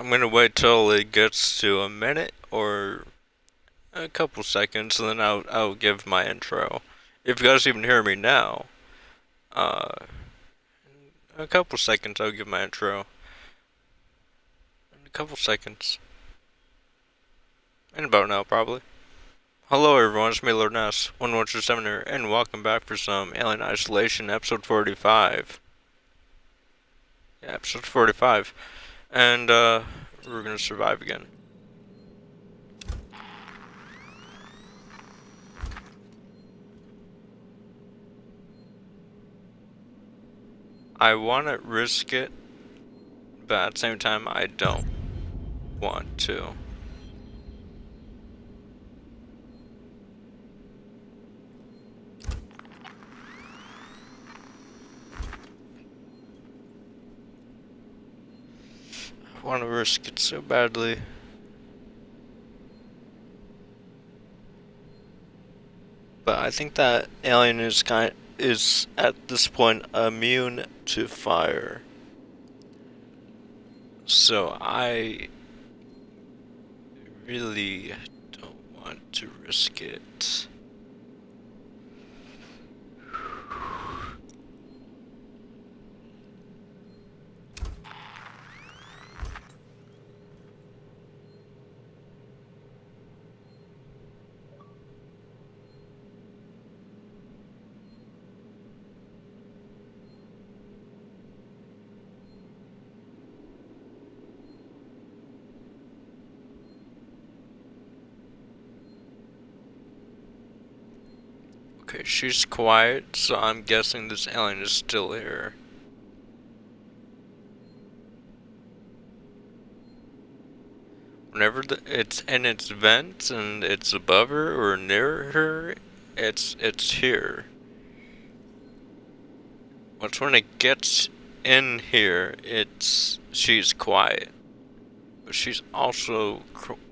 I'm gonna wait till it gets to a minute or a couple seconds, and then I'll give my intro. If you guys even hear me now, uh, a couple seconds I'll give my intro. In a couple seconds. In about now, probably. Hello everyone, it's me Lord Ness, 1127er, and welcome back for some Alien Isolation, episode 45. Yeah, episode 45. And, we're gonna survive again. I wanna risk it, but at the same time, I don't want to. I wanna risk it so badly. But I think that Alien is at this point immune to fire. So I really don't want to risk it. Okay, she's quiet, so I'm guessing this alien is still here. Whenever it's in its vents and it's above her or near her, it's here. But when it gets in here, she's quiet. But she's also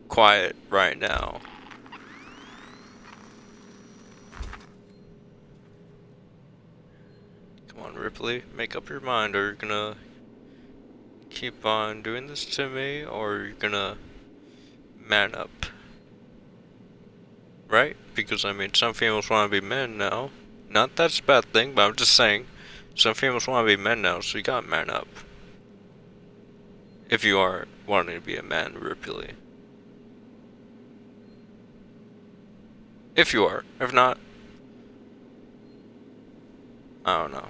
quiet right now. Come on, Ripley, make up your mind. Are you gonna keep on doing this to me, or are you gonna man up? Right? Because, I mean, some females want to be men now. Not that's a bad thing, but I'm just saying, some females want to be men now, so you gotta man up. If you are wanting to be a man, Ripley. If you are. If not, I don't know.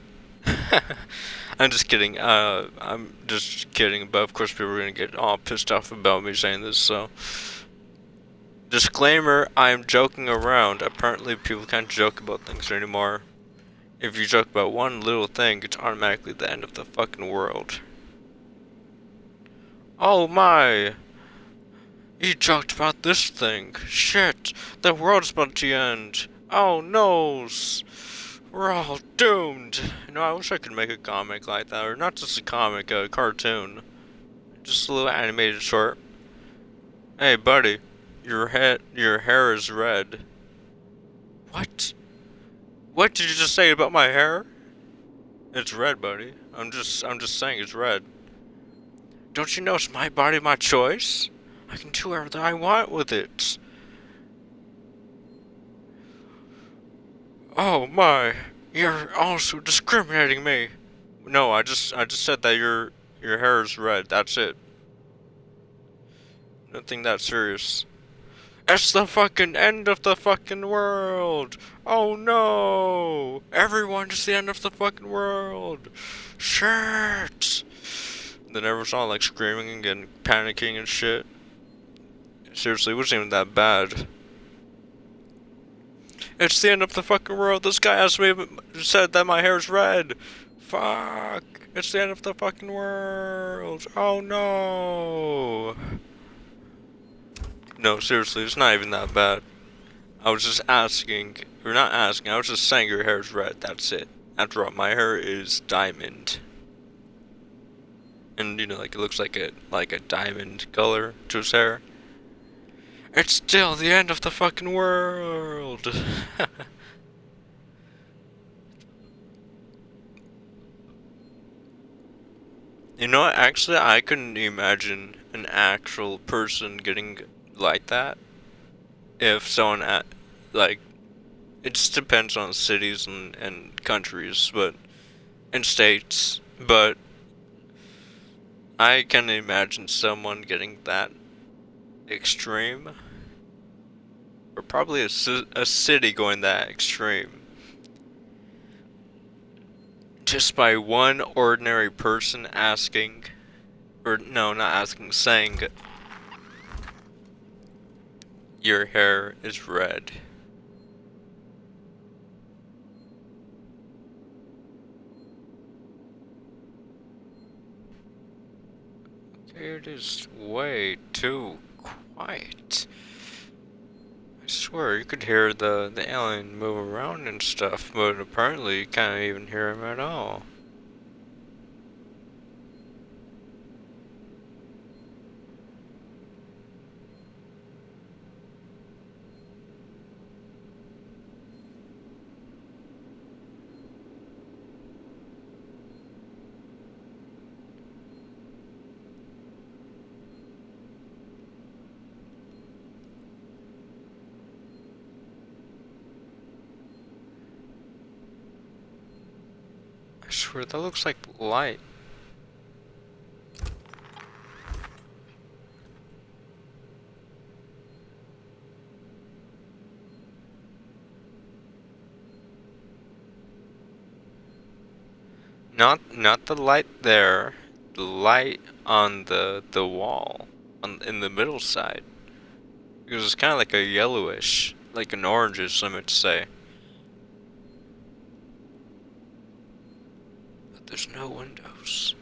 I'm just kidding. I'm just kidding, but of course people are gonna get all pissed off about me saying this, so. Disclaimer, I'm joking around. Apparently people can't joke about things anymore. If you joke about one little thing, it's automatically the end of the fucking world. Oh my! You joked about this thing. Shit! The world's about to end. Oh no! We're all doomed. You know, I wish I could make a comic like that, or not just a comic, a cartoon. Just a little animated short. Hey, buddy, your hair is red. What? What did you just say about my hair? It's red, buddy. I'm just saying it's red. Don't you know it's my body, my choice? I can do whatever I want with it. Oh my, you're also discriminating me. No, I just said that your hair is red. That's it. Nothing that serious. It's the fucking end of the fucking world. Oh no! Everyone, it's the end of the fucking world. Shit. Then everyone's all like screaming and panicking and shit. Seriously, it wasn't even that bad. It's the end of the fucking world. This guy asked me, said that my hair's red. Fuck. It's the end of the fucking world. Oh no. No, seriously, it's not even that bad. I was just asking, or not asking, I was just saying your hair's red. That's it. After all, my hair is diamond. And, you know, like, it looks like a diamond color to his hair. It's still the end of the fucking world. You know what? Actually, I couldn't imagine an actual person getting like that. If someone like, it just depends on cities and countries, but and states. But I can imagine someone getting that extreme, or probably a city going that extreme, just by one ordinary person asking, or no, not asking, saying, your hair is red. Okay, it is way too quiet. I swear, you could hear the alien move around and stuff, but apparently you can't even hear him at all. I swear, that looks like light. Not the light there, the light on the wall, in the middle side. Because it's kind of like a yellowish, like an orangish, some would say. But there's no windows.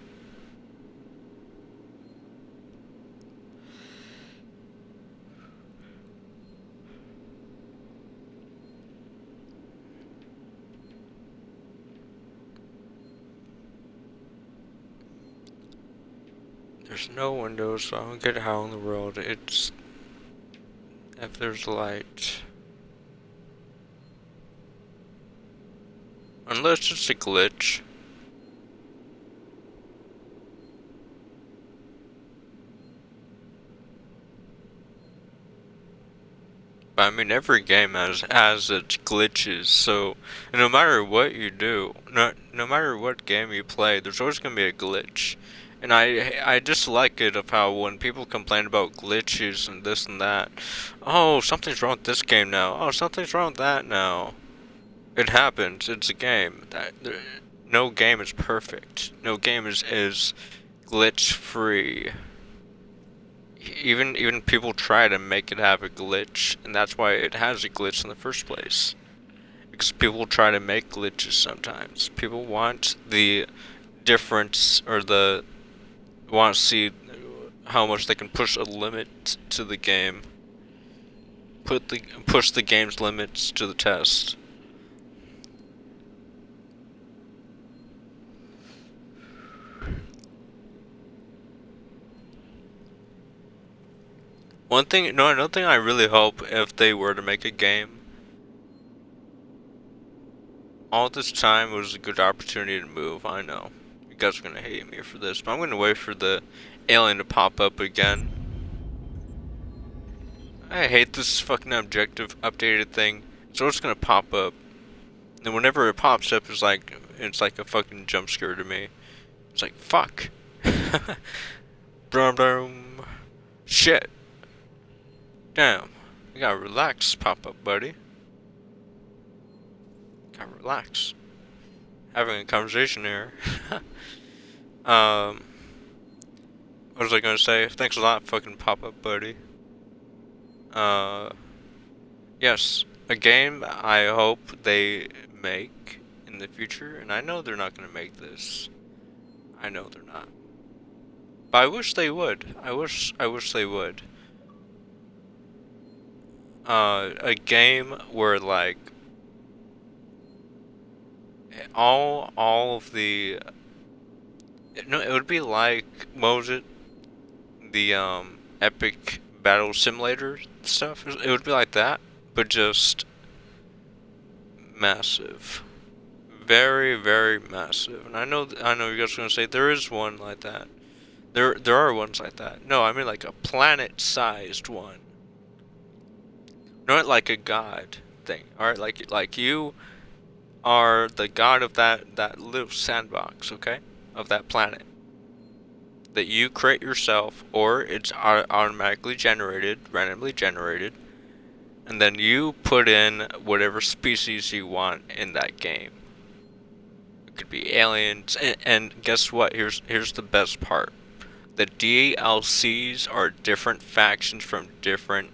There's no windows, so I don't get how in the world it's if there's light. Unless it's a glitch. But I mean, every game has its glitches, so no matter what you do, no matter what game you play, there's always gonna be a glitch. And I dislike it of how when people complain about glitches and this and that, oh, something's wrong with this game now. Oh, something's wrong with that now. It happens. It's a game. No game is perfect. No game is glitch free. Even people try to make it have a glitch, and that's why it has a glitch in the first place. Because people try to make glitches sometimes. People want the difference, or want to see how much they can push a limit to the game. Push the game's limits to the test. Another thing I really hope, if they were to make a game, all this time was a good opportunity to move. I know you guys are gonna hate me for this, but I'm gonna wait for the alien to pop up again. I hate this fucking objective updated thing. So it's gonna pop up, and whenever it pops up, it's like a fucking jump scare to me. It's like fuck. Brum brum. Shit. Damn. You gotta relax, pop up, buddy. Gotta relax. Having a conversation here. What was I gonna say? Thanks a lot, fucking pop up, buddy. Yes, a game I hope they make in the future, and I know they're not gonna make this. I know they're not. But I wish they would. I wish they would. A game where like all of the no, it would be like, what was it? The Epic Battle Simulator stuff. It would be like that, but just massive, very very massive. And I know you guys are gonna say there is one like that. There are ones like that. No, I mean like a planet-sized one, not like a god thing. All right, like you are the god of that little sandbox, okay, of that planet that you create yourself, or it's automatically generated, randomly generated, and then you put in whatever species you want in that game. It could be aliens, and guess what? Here's the best part. The DLCs are different factions from different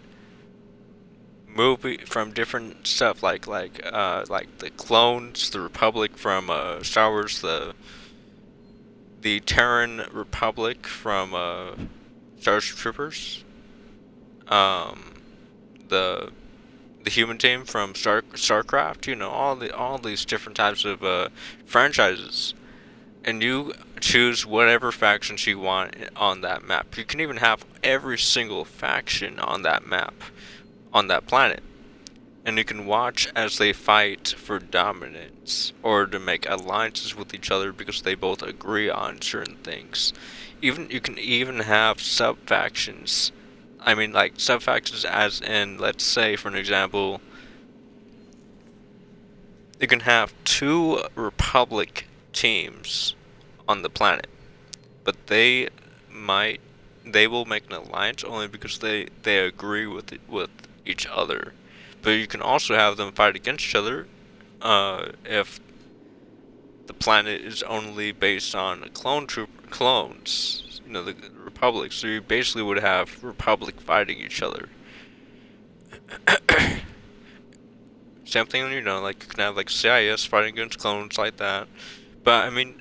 from different stuff, like the clones, the Republic from Star Wars, the Terran Republic from Starship Troopers, um, the human team from StarCraft. You know, all these different types of franchises, and you choose whatever factions you want on that map. You can even have every single faction on that map, on that planet, and you can watch as they fight for dominance or to make alliances with each other because they both agree on certain things. Even you can even have sub factions. I mean, like sub factions, as in, let's say, for an example, you can have two Republic teams on the planet, but they will make an alliance only because they agree with each other. But you can also have them fight against each other if the planet is only based on clones. You know, the Republic. So you basically would have Republic fighting each other. Same thing, you know, like you can have like CIS fighting against clones like that. But I mean,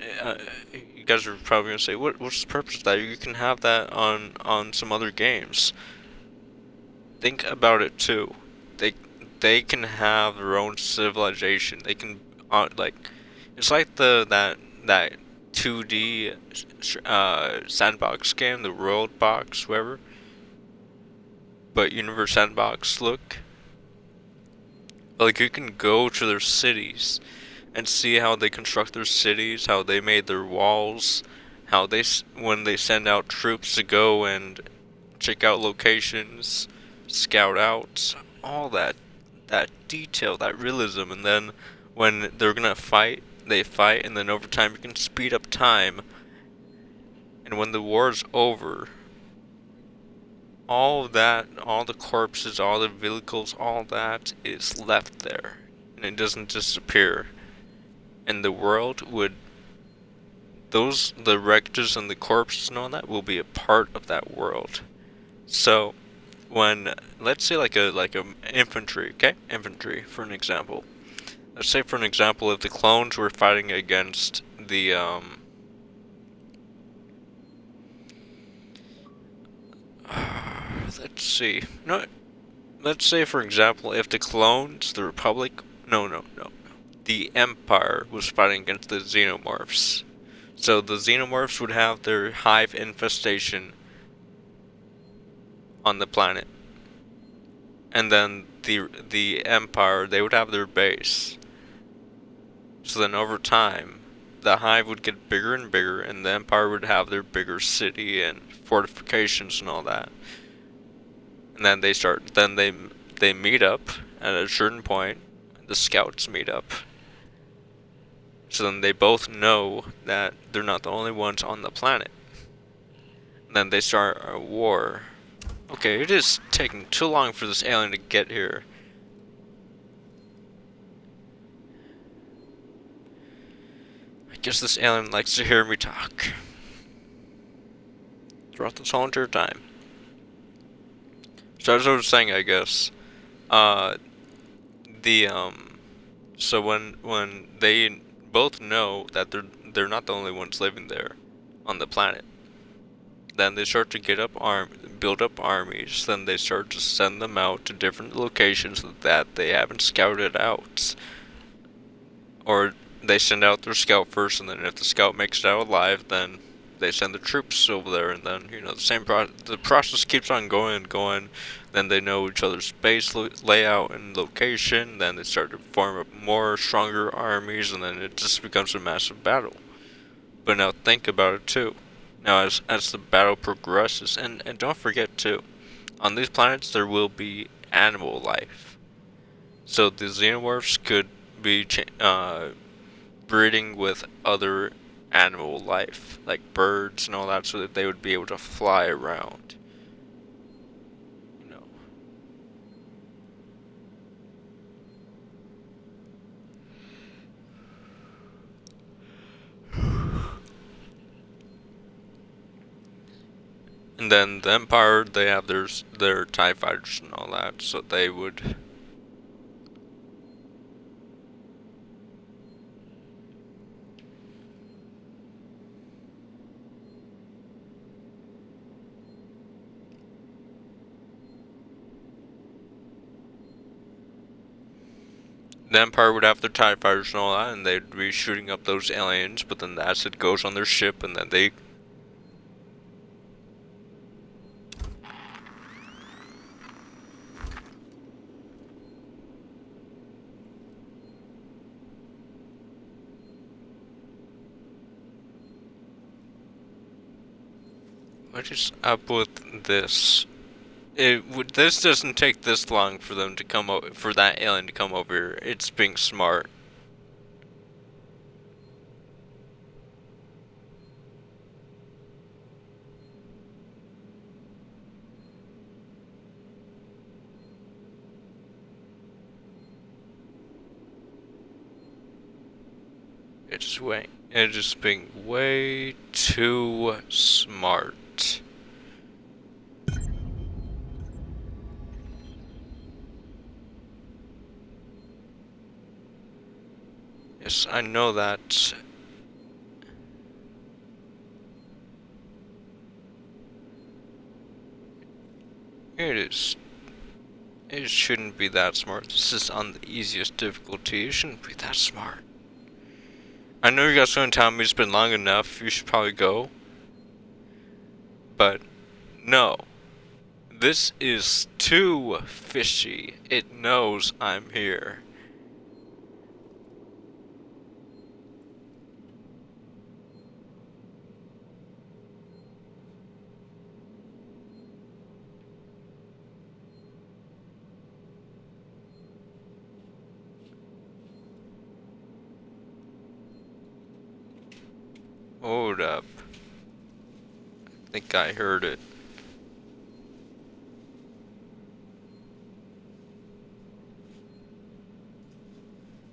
you guys are probably gonna say, what's the purpose of that? You can have that on some other games. Think about it too. They they can have their own civilization. They can like it's like that 2D sandbox game, the World Box, whatever. But Universe Sandbox look. Like you can go to their cities and see how they construct their cities, how they made their walls, how when they send out troops to go and check out locations, scout out, all that detail, that realism, and then when they're gonna fight, they fight, and then over time you can speed up time, and when the war is over, all of that, all the corpses, all the vehicles, all that is left there, and it doesn't disappear. And the world would, the wreckages and the corpses and all that will be a part of that world. So, when, let's say like a infantry, okay? Infantry, for an example. Let's say for an example, if the clones were fighting against the, let's see. No, let's say for example, if the clones, the Republic, no, the Empire was fighting against the Xenomorphs. So the Xenomorphs would have their hive infestation on the planet, and then the Empire, they would have their base. So then over time, the hive would get bigger and bigger, and the Empire would have their bigger city and fortifications and all that. And then they meet up at a certain point. The scouts meet up. So then they both know that they're not the only ones on the planet. And then they start a war. Okay, it is taking too long for this alien to get here. I guess this alien likes to hear me talk. Throughout this whole entire time. So as I was saying, I guess, the so when they both know that they're not the only ones living there on the planet, then they start to build up armies. Then they start to send them out to different locations that they haven't scouted out, or they send out their scout first, and then if the scout makes it out alive, then they send the troops over there, and then the process keeps on going and going. Then they know each other's base layout and location. Then they start to form up more stronger armies, and then it just becomes a massive battle. But now think about it too. Now, as the battle progresses, and don't forget too, on these planets there will be animal life. So the xenomorphs could be breeding with other animal life, like birds and all that, so that they would be able to fly around. You know. And then the Empire, they have their TIE fighters and all that, so they would. The Empire would have their TIE fighters and all that, and they'd be shooting up those aliens, but then the acid goes on their ship, and then they. What is up with this? This doesn't take this long for them to come over, for that alien to come over here. It's being smart. It's just being way too smart. Yes, I know that. It is. It shouldn't be that smart. This is on the easiest difficulty. It shouldn't be that smart. I know you guys are gonna tell me it's been long enough. You should probably go. But no. This is too fishy. It knows I'm here. Hold up. I think I heard it.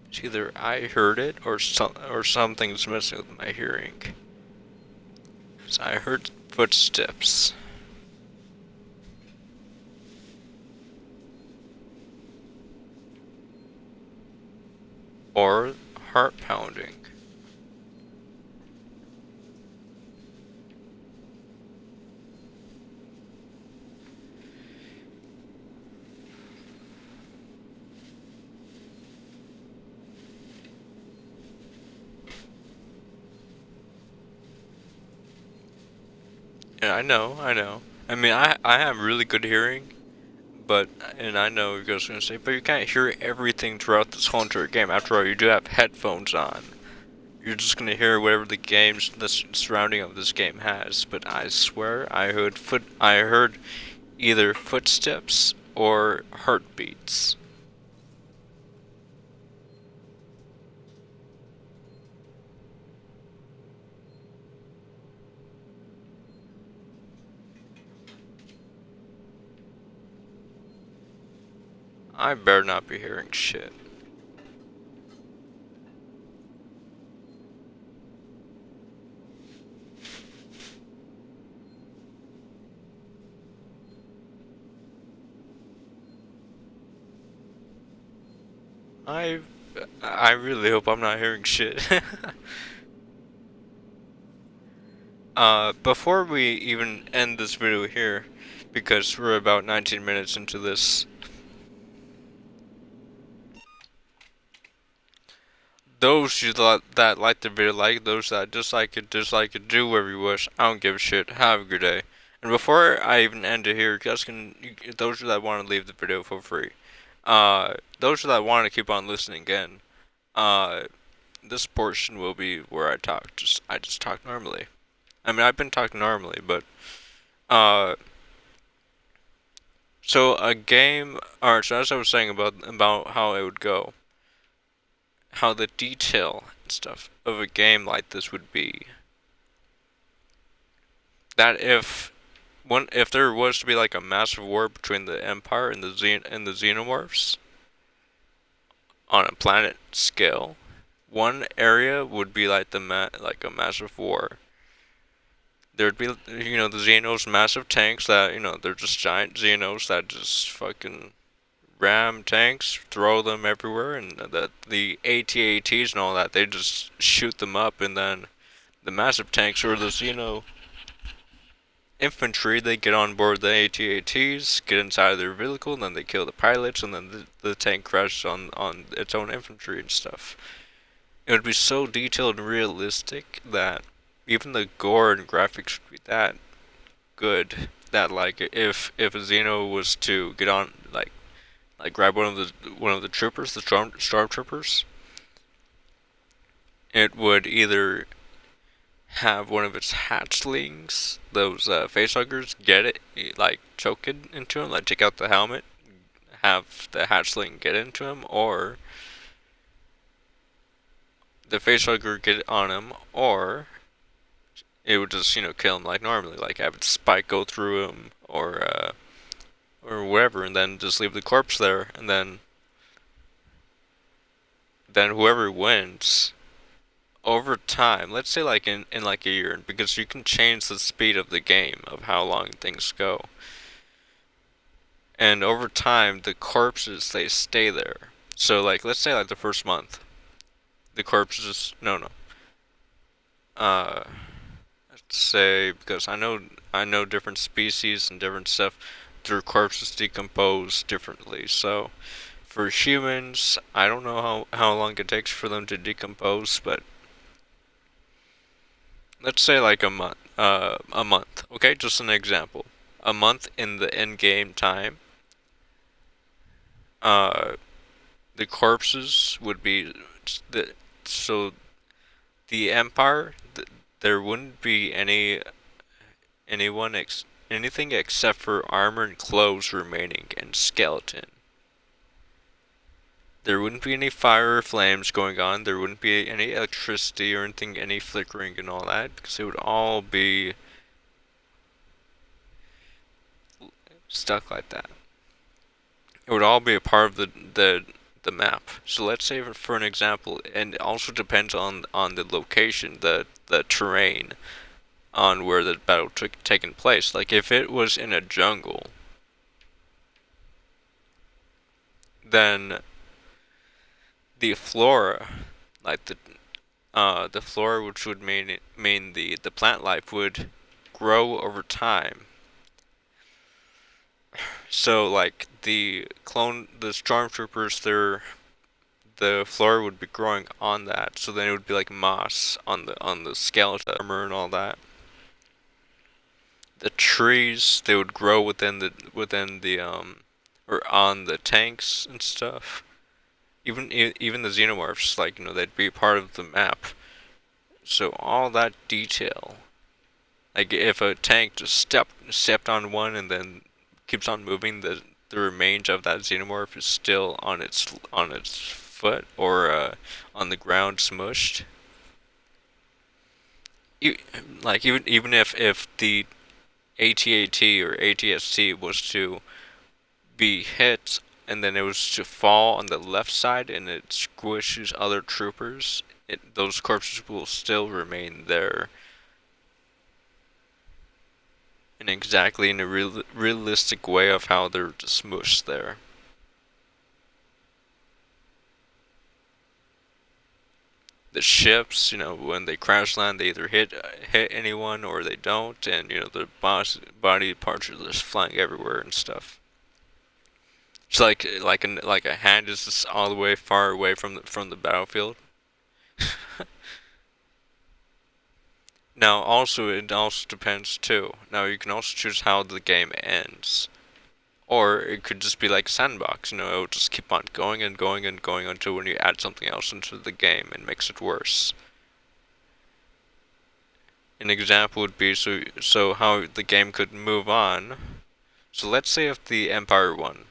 It's either I heard it or something's messing with my hearing. So I heard footsteps. Or heart pounding. Yeah, I know. I mean, I have really good hearing, but, and I know you guys are gonna say, but you can't hear everything throughout this whole entire game. After all, you do have headphones on. You're just gonna hear whatever the surrounding of this game has. But I swear, I heard either footsteps or heartbeats. I better not be hearing shit. I I really hope I'm not hearing shit. Before we even end this video here, because we're about 19 minutes into this, those you that like the video, like, those that dislike it, do whatever you wish. I don't give a shit. Have a good day. And before I even end it here, you guys can, those that want to leave the video for free, those that want to keep on listening again, uh, this portion will be where I just talk normally. I mean, I've been talking normally, but uh, so a game. Alright, so as I was saying about how it would go, how the detail and stuff of a game like this would be that if there was to be like a massive war between the Empire and the Xenomorphs on a planet scale, one area would be like like a massive war. There'd be the Xenos massive tanks that they're just giant Xenos that just fucking ram tanks, throw them everywhere, and the AT-ATs and all that they just shoot them up, and then the massive tanks or the infantry, they get on board the AT-ATs, get inside their vehicle, and then they kill the pilots, and then the tank crashes on its own infantry and stuff. It would be so detailed and realistic that even the gore and graphics would be that good that like if a Xeno was to get on like grab one of the troopers, the stormtroopers, it would either have one of its hatchlings, those facehuggers, get it, like choke it into him, like take out the helmet, have the hatchling get into him, or the facehugger get on him, or it would just kill him like normally, like have its spike go through him, or whatever, and then just leave the corpse there, and then whoever wins over time, let's say like in like a year, because you can change the speed of the game of how long things go. And over time, the corpses they stay there. So like let's say like the first month, the corpses no. Uh let's say because I know different species and different stuff, their corpses decompose differently. So for humans, I don't know how long it takes for them to decompose, but let's say like a month. Okay, just an example. A month in the end game time. Uh, the corpses would be the so the Empire. There wouldn't be anyone anything except for armor and clothes remaining and skeleton. There wouldn't be any fire or flames going on. There wouldn't be any electricity or anything, any flickering and all that, because it would all be stuck like that. It would all be a part of the map. So let's say for an example, and it also depends on the location, the terrain, on where the battle took taken place. Like if it was in a jungle, then the flora, like the flora, which would mean the plant life would grow over time. So like the stormtroopers, the flora would be growing on that. So then it would be like moss on the skeleton armor and all that. The trees, they would grow within the or on the tanks and stuff. Even the xenomorphs, like they'd be part of the map. So all that detail, like if a tank just stepped on one and then keeps on moving, the remains of that xenomorph is still on its foot or on the ground smushed. You, like even if the AT-AT or ATST was to be hit and then it was to fall on the left side and it squishes other troopers, those corpses will still remain there. And exactly in a realistic way of how they're just smushed there. The ships, when they crash land, they either hit anyone or they don't, and the body parts are just flying everywhere and stuff. It's like a hand is just all the way far away from the battlefield. Now, also it also depends too. Now you can also choose how the game ends, or it could just be like sandbox. It will just keep on going and going and going until when you add something else into the game and makes it worse. an example would be so how the game could move on. So let's say if the Empire won,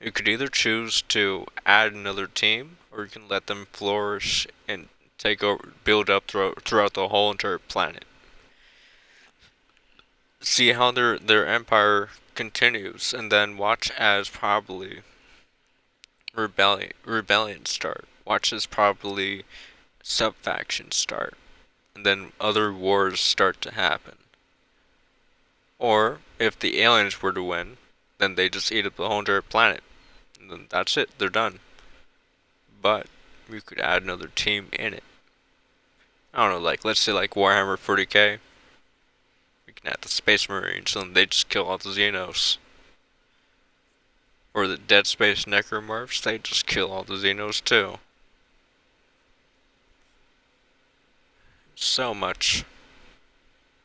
you could either choose to add another team, or you can let them flourish and take over, build up throughout the whole entire planet. See how their empire continues, and then watch as probably rebellion start. Watch as probably sub factions start, and then other wars start to happen. Or if the aliens were to win, then they just eat up the whole entire planet, and then that's it. They're done. But we could add another team in it. I don't know, like let's say like Warhammer 40k. We can add the Space Marines, and they just kill all the Xenos. Or the Dead Space Necromorphs, they just kill all the Xenos too. So much.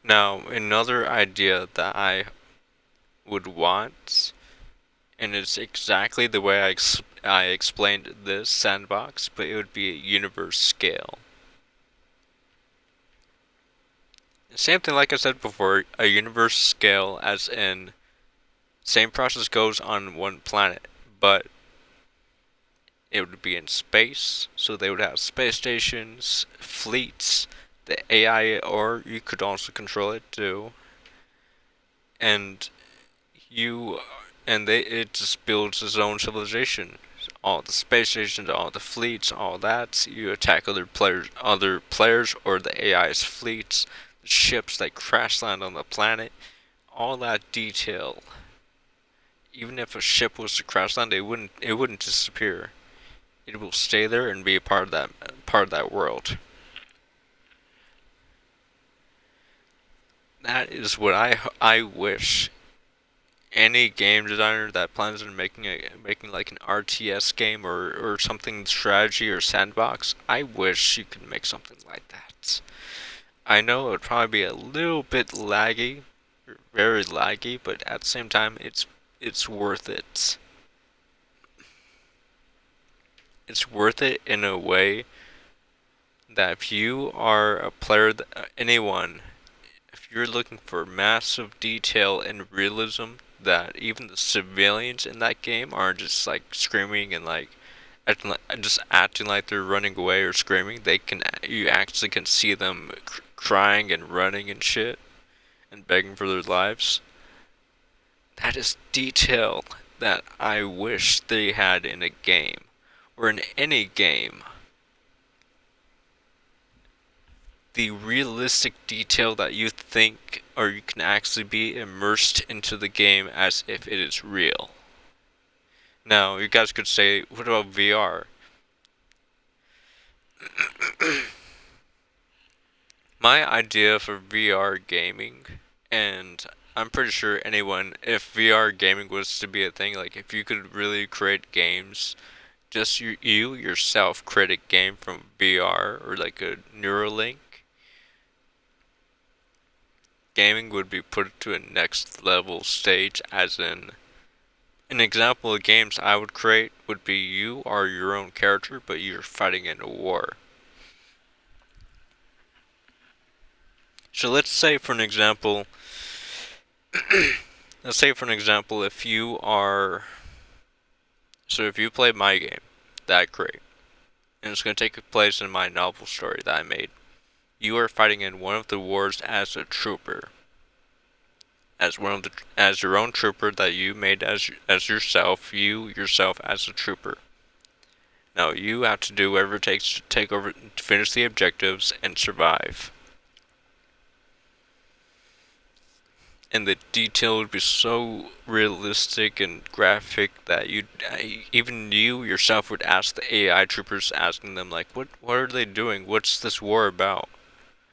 Now, another idea that I would want, and it's exactly the way I explained this sandbox, but it would be a universe scale. Same thing like I said before, a universe scale as in same process goes on one planet, but it would be in space, so they would have space stations, fleets, the AI, or you could also control it too. And you it just builds its own civilization. All the space stations, all the fleets, all that. You attack other players, or the AI's fleets, the ships that crash land on the planet. All that detail. Even if a ship was to crash land, it wouldn't disappear. It will stay there and be a part of that world. That is what I wish any game designer that plans on making like an RTS game or something strategy or sandbox. I wish you could make something like that. I know it would probably be a little bit laggy, very laggy, but at the same time, it's worth it. It's worth it in a way that if you are a player, anyone, if you're looking for massive detail and realism, that even the civilians in that game aren't just like screaming and like acting like they're running away or screaming. You actually can see them crying and running and shit and begging for their lives. That is detail that I wish they had in a game or in any game. The realistic detail that you think or you can actually be immersed into the game as if it is real. Now, you guys could say, what about VR? My idea for VR gaming, and I'm pretty sure anyone, if VR gaming was to be a thing, like if you could really create games, just you yourself create a game from VR or like a Neuralink, gaming would be put to a next level stage, as in an example of games I would create would be you are your own character, but you're fighting in a war. So let's say for an example, if you are, so if you play my game, that great, and it's going to take place in my novel story that I made. You are fighting in one of the wars as a trooper, as your own trooper that you made as yourself, you yourself as a trooper. Now you have to do whatever it takes to take over, to finish the objectives and survive. And the detail would be so realistic and graphic that even you yourself would ask the AI troopers, asking them like, what are they doing? What's this war about?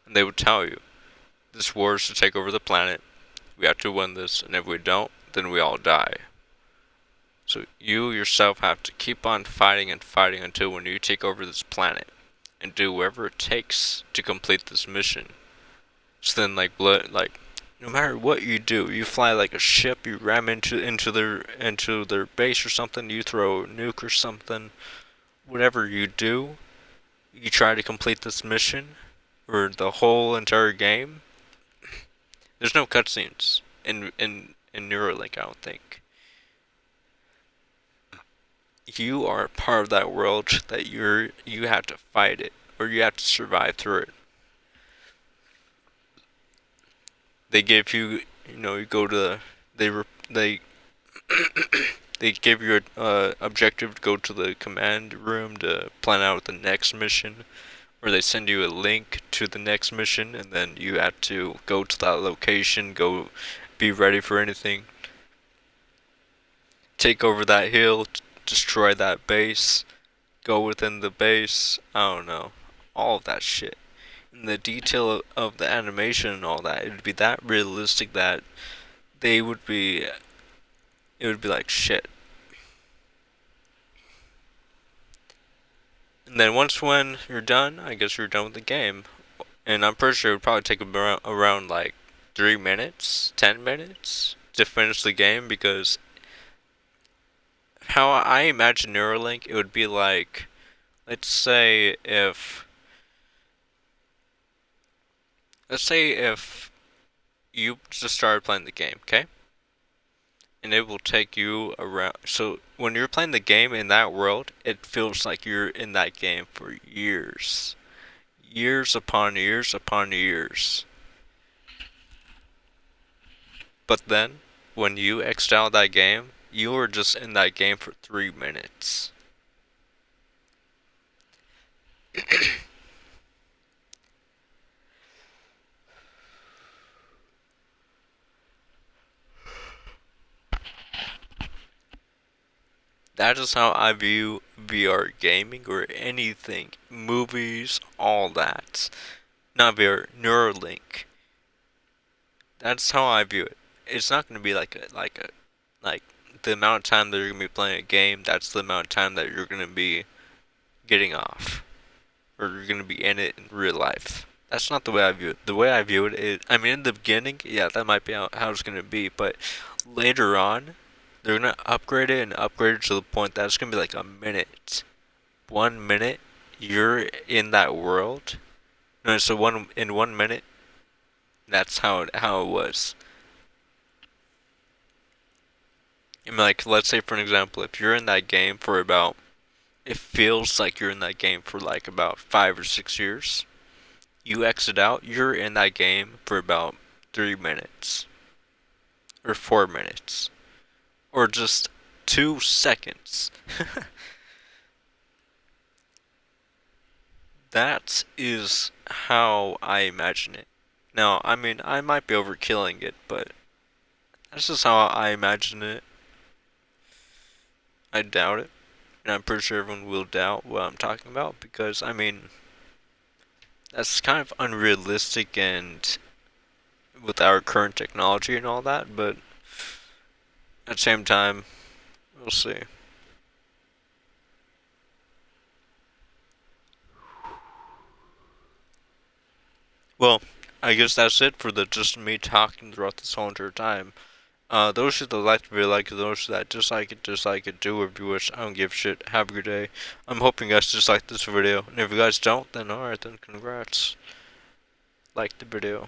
And they would tell you, this war is to take over the planet. We have to win this, and if we don't, then we all die. So you yourself have to keep on fighting and fighting until when you take over this planet, and do whatever it takes to complete this mission. So then, like no matter what you do, you fly like a ship, you ram into their base or something, you throw a nuke or something, whatever you do, you try to complete this mission, or the whole entire game, there's no cutscenes in Neuralink. I don't think. You are part of that world that you have to fight it or you have to survive through it. They give you, you go to they they give you an objective to go to the command room to plan out the next mission, or they send you a link to the next mission, and then you have to go to that location, go be ready for anything, take over that hill, destroy that base, go within the base. I don't know, all of that shit. And the detail of the animation and all that, it would be that realistic that they would be, it would be like shit. And then once when you're done, I guess you're done with the game. And I'm pretty sure it would probably take around like 3 minutes, 10 minutes to finish the game, because how I imagine Neuralink, it would be like, let's say if you just started playing the game, okay? And it will take you around. So when you're playing the game in that world, it feels like you're in that game for years. Years upon years upon years. But then, when you exit out that game, you were just in that game for 3 minutes. That is how I view VR gaming or anything. Movies, all that. Not VR, Neuralink. That's how I view it. It's not going to be like the amount of time that you're going to be playing a game, that's the amount of time that you're going to be getting off. Or you're going to be in it in real life. That's not the way I view it. The way I view it is, I mean, in the beginning, yeah, that might be how it's going to be, but later on, they're going to upgrade it and upgrade it to the point that it's going to be like a minute. 1 minute, you're in that world. No, so in 1 minute, that's how it was. I mean, like, let's say for an example, if you're in that game for about, it feels like you're in that game for like about 5 or 6 years. You exit out, you're in that game for about 3 minutes. Or 4 minutes. Or just 2 seconds. That is how I imagine it. Now, I mean, I might be overkilling it, but that's just how I imagine it. I doubt it. And I'm pretty sure everyone will doubt what I'm talking about, because, I mean, that's kind of unrealistic and with our current technology and all that, but at the same time, we'll see. Well, I guess that's it for the just me talking throughout this whole entire time. Those that like the video, like it. Those that dislike it, do whatever you wish. I don't give a shit. Have a good day. I'm hoping you guys dislike this video. And if you guys don't, then alright, then congrats. Like the video.